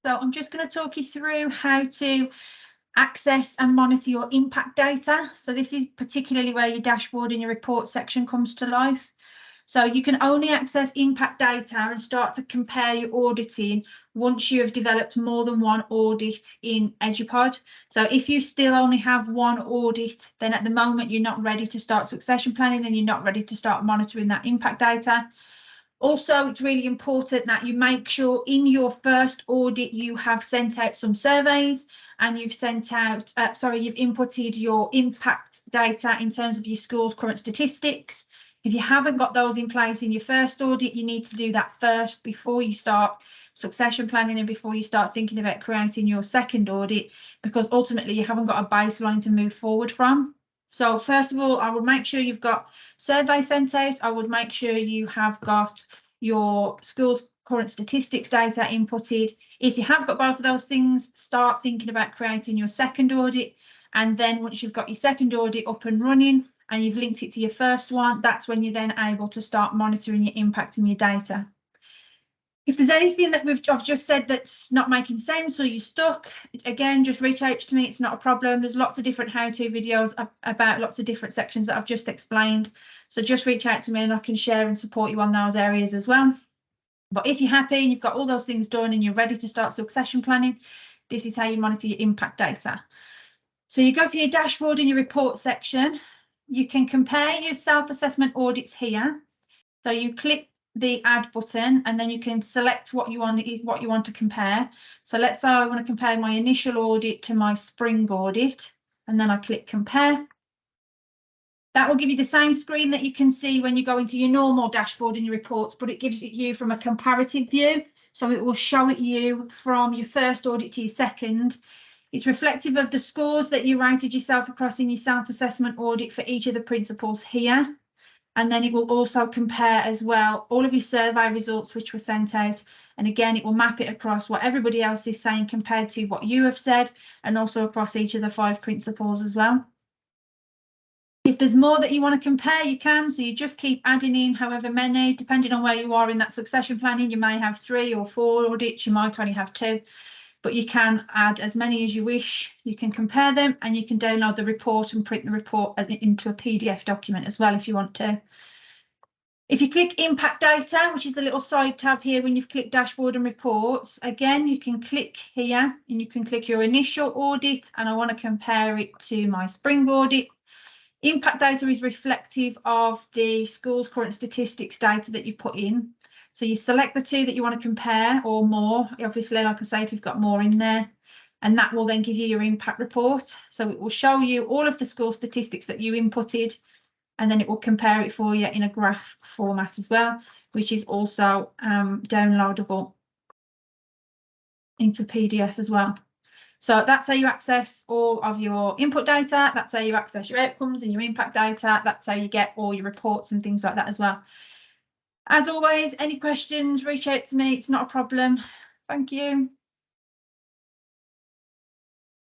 So I'm just going to talk you through how to access and monitor your impact data. So this is particularly where your dashboard and your report section comes to life. So you can only access impact data and start to compare your auditing once you have developed more than one audit in Edupod. So if you still only have one audit, then at the moment you're not ready to start succession planning and you're not ready to start monitoring that impact data. Also, it's really important that you make sure in your first audit you have sent out some surveys and you've sent out, you've inputted your impact data in terms of your school's current statistics. If you haven't got those in place in your first audit, you need to do that first before you start succession planning and before you start thinking about creating your second audit, because ultimately you haven't got a baseline to move forward from. So first of all, I would make sure you've got survey sent out. I would make sure you have got your school's current statistics data inputted. If you have got both of those things, start thinking about creating your second audit. And then once you've got your second audit up and running and you've linked it to your first one, that's when you're then able to start monitoring your impact and your data. If there's anything that I've just said that's not making sense or you're stuck, again, just reach out to me. It's not a problem. There's lots of different how-to videos about lots of different sections that I've just explained. So just reach out to me and I can share and support you on those areas as well. But if you're happy and you've got all those things done and you're ready to start succession planning, this is how you monitor your impact data. So you go to your dashboard and your report section. You can compare your self-assessment audits here. So you click the add button and then you can select what you want to compare. So let's say I want to compare my initial audit to my spring audit, and then I click compare. That will give you the same screen that you can see when you go into your normal dashboard and your reports, but it gives it you from a comparative view. So it will show it you from your first audit to your second. It's reflective of the scores that you rated yourself across in your self-assessment audit for each of the principles here. And then it will also compare as well all of your survey results which were sent out. And again, it will map it across what everybody else is saying compared to what you have said, and also across each of the 5 principles as well. If there's more that you want to compare, you can. So you just keep adding in however many, depending on where you are in that succession planning. You may have 3 or 4 audits, you might only have 2. But you can add as many as you wish. You can compare them and you can download the report and print the report into a PDF document as well if you want to. If you click impact data, which is the little side tab here when you've clicked dashboard and reports, again, you can click here and you can click your initial audit, and I want to compare it to my spring audit. Impact data is reflective of the school's current statistics data that you put in. So you select the 2 that you want to compare or more, obviously, like I say, if you've got more in there, and that will then give you your impact report. So it will show you all of the school statistics that you inputted, and then it will compare it for you in a graph format as well, which is also downloadable into PDF as well. So that's how you access all of your input data. That's how you access your outcomes and your impact data. That's how you get all your reports and things like that as well. As always, any questions, reach out to me. It's not a problem. Thank you.